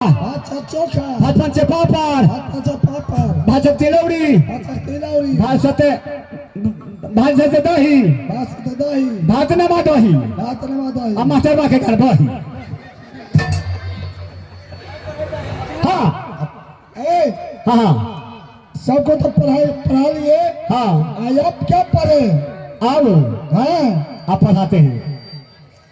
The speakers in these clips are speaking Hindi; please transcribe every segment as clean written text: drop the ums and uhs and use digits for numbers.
भातचा चोखा, भातांचे पापड, भाताचा पापड, भाजप तिलवडी, तिलावरी, भाजते दही, भात दही, भात नमा दही, भात नमा दही, मास्टर बाके कर दही। हाँ हाँ सबको तो पढ़ा लिए। हाँ आज आप क्या पढ़े? अब हाँ आप पढ़ाते हैं।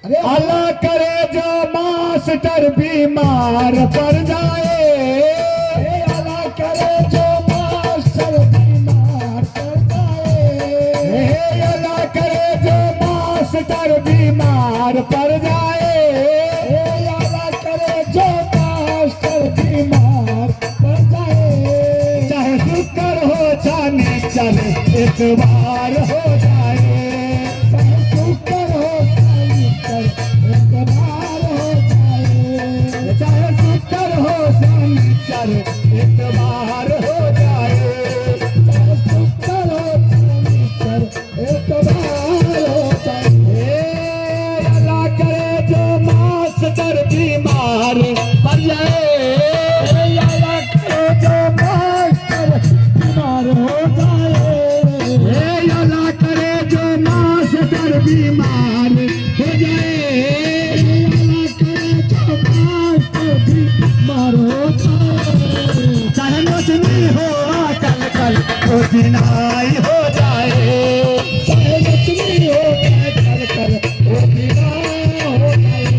अरे अल्लाह करे जो मास्टर बीमार पड़ जाए, अल्लाह करे जो मास्टर बीमार पड़ जाए, अल्लाह करे जो मास्टर बीमार पड़ जाए, अल्लाह करे जो मास्टर बीमार पड़ जाए, चाहे शुक्र हो चाहे चल इतवार हो जाए, चाहे शुक्र हो एक बार हो जाए, चाहे शुक्र हो शनिचर इतवार हो जाए, चाहे शुक्र हो शनिचर एक बार हो जाए, अल्लाह करे जो मास्टर बीमार पड़ जाए, अल्लाह करे जो मास्टर बीमार हो जाए, अल्लाह करे जो मास्टर बीमार हो जाए, चाहे नचनी हो कल कल वो जिनाई हो जाए, चाहे नचनी हो कल कल वो बिना हो जाए,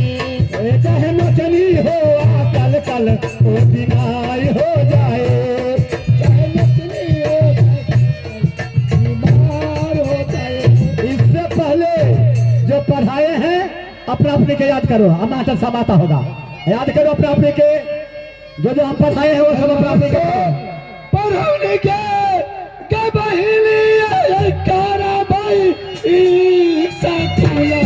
चाहे नचनी हो कल कल वो जिनाई हो जाए, चाहे नचनी हो बीमार हो जाए। इससे पहले जो पढ़ाए हैं अपना अपने के याद करो। हम मास्टर साहब आता होगा, याद करो अपना अपने के जो हम पढ़ाए हैं वो सब अपना अपने के पढ़ने के बहिनी कारा भाई साथुला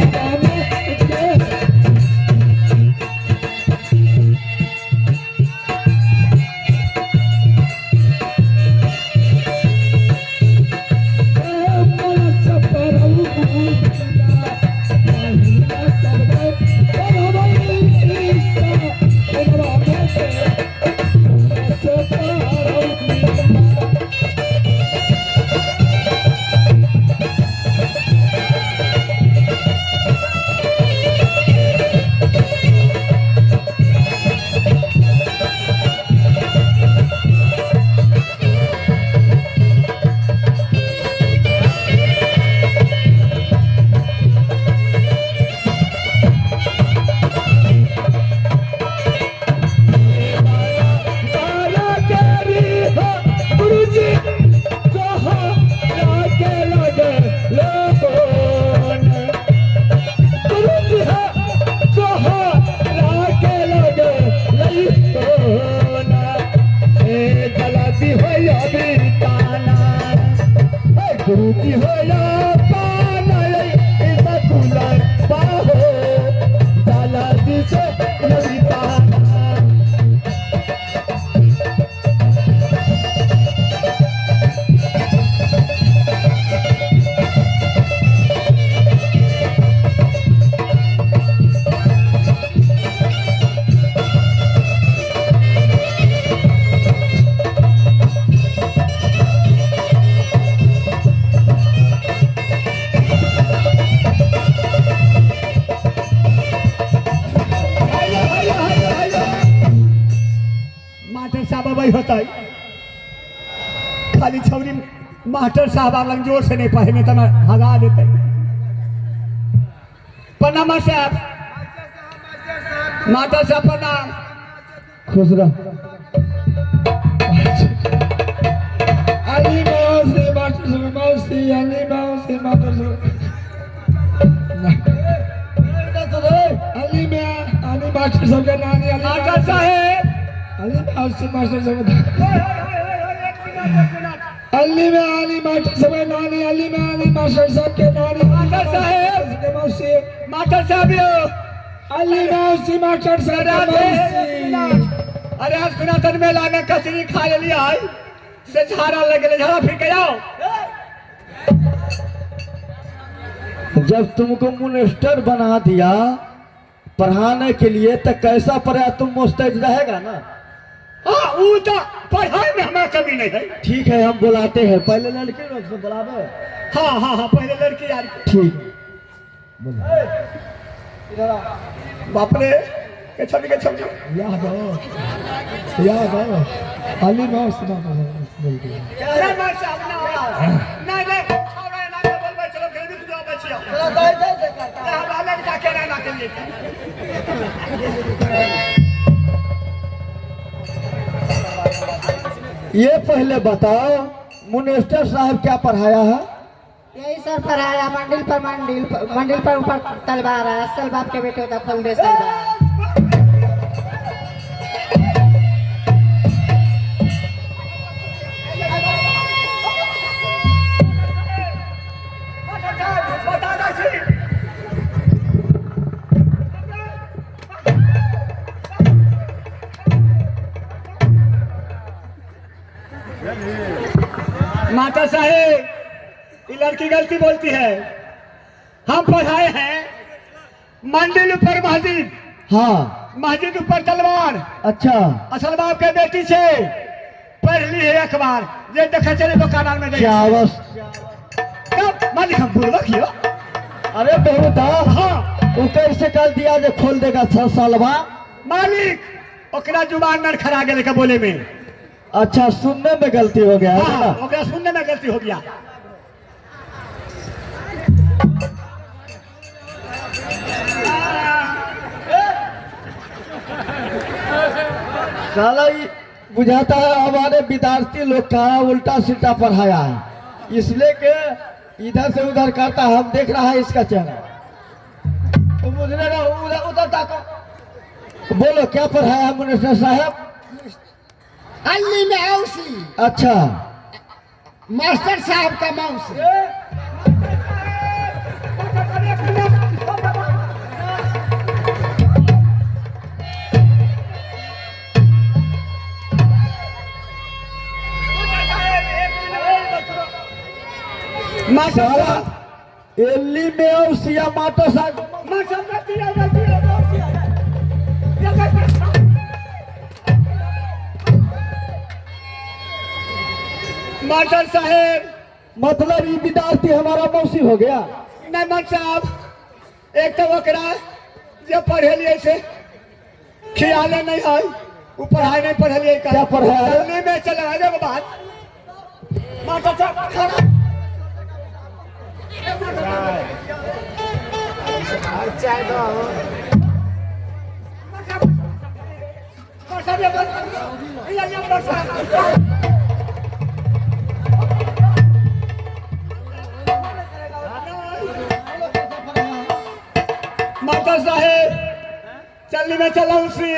गुरु की हो या पाना ऐसा कुलर पाहो जाला दिसे ललिता होता है। खाली छौरी मास्टर साहब लग जोर से नहीं पढ़े तो हगा देते। प्रणाम साहब, मास्टर साहब प्रणाम। खुश रह। अली मौसी मास्टर मौसी अली मौसी मास्टर अली में अली मास्टर साहब का नानी अली मास्टर साहब अली मौसी मास्टर साहब अली में अली मास्टर साहब का नानी अली में अली मास्टर साहब के नानी मास्टर साहब मौसी मास्टर साहब अली मौसी मास्टर साहब मौसी। अरे आज पुरातन मेला में कचरी खा लिया से झाड़ा लगे झाड़ा फिर के जाओ। जब तुमको मिनिस्टर बना दिया पढ़ाने के लिए तो कैसा पढ़ा तुम मुस्तैद रहेगा ना। हाँ वो तो पढ़ाई में हमारा कमी नहीं है। ठीक है हम बुलाते हैं, पहले लड़के लोग से बुलावे। हाँ हाँ हाँ पहले लड़की यार। ठीक बाप रे के छवि याद आओ अली मौस बोलते हैं। नहीं नहीं छोड़ो ना बोल चलो घर में तू बचिया हम अलग जाके ना के लिए। ये पहले बताओ मिनिस्टर साहब क्या पढ़ाया है? यही सर पढ़ाया मंडिल पर ऊपर तलवार है, असल बाप के बेटे का फल दे तलवार। माता साहेब ये लड़की गलती बोलती है। हम पढ़ाए हैं मंदिर ऊपर मस्जिद, हाँ मस्जिद ऊपर तलवार। अच्छा असल बाप के बेटी से पढ़ ली है अखबार, ये देखा चले दुकान में क्या बस मालिक हम पूर्वक ही हो। अरे बेहुदा हाँ वो कैसे कर दिया जो खोल देगा 6 साल बाद? मालिक ओकरा जुबान में खड़ा गेले के बोले में। अच्छा सुनने में गलती हो गया है हाँ ना? ओकरा सुनने में गलती हो गया। साला ये बुझाता है हमारे विद्यार्थी लोग का उल्टा सीधा पढ़ाया है, इसलिए के इधर से उधर करता है। हम देख रहा है इसका चेहरा। तो मुझे लगा उधर ताको। बोलो क्या पढ़ाया है मिनिस्टर साहब? अल्ली में औसी अच्छा मास्टर साहब का मौसी। साला एली में औसिया मातो साहब मास्टर साहेब मतलब ये विद्यार्थी हमारा मौसी हो गया। नहीं मास्टर साहब एक तो ओकरा जो पढ़े लिए से ख्याल नहीं है, वो पढ़ाई नहीं पढ़े लिए क्या पढ़ाया है? दिल्ली में चले आने के बाद मास्टर साहब खड़ा चाय दो मास्टर साहेब चलने में चला उसी।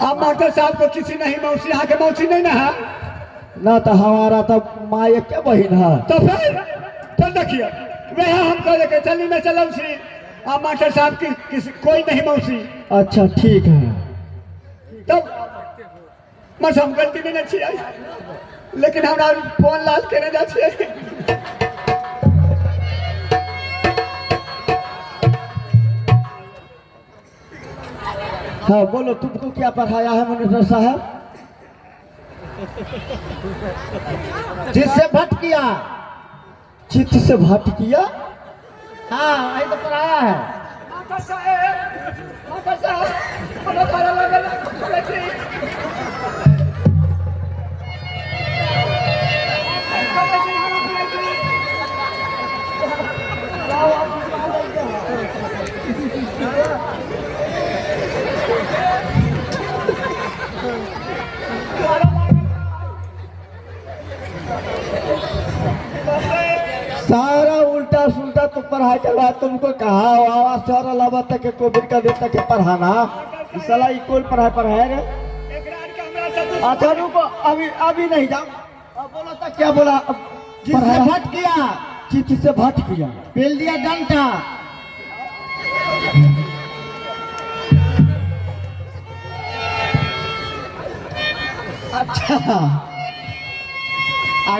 अब मास्टर साहब को किसी नहीं मौसी, यहाँ के मौसी नहीं ना है ना तो हमारा तो माँ एक क्या बहन है। तो फिर देखिए वह हमको लेके चलने में चला उसी। अब मास्टर साहब की किसी कोई नहीं मौसी। अच्छा ठीक है। तो बस हम गलती में नहीं छिए, लेकिन हमरा फोन लाल के जा छिए। हाँ बोलो तुमको क्या पढ़ाया है मिनिस्टर साहब? जिससे भट किया। चित्त से भट किया। हाँ यही तो पढ़ाया है। मास्टर साहब हमें खाना लगा सारा उल्टा सुल्टा तो पढ़ाई के बाद तुमको कहा आवाज सारा लबा तक कोविड का दिन तक पढ़ाना। इस साला ये कोई पढ़ाया रे? अच्छा रुको अभी अभी नहीं जाओ। अब बोला था क्या बोला? जिससे भट किया चित्त से भट किया। पेल दिया डंटा। अच्छा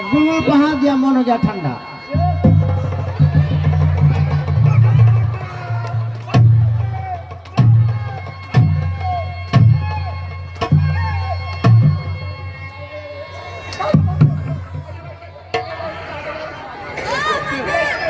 गुड़ बहा दिया मन हो गया ठंडा।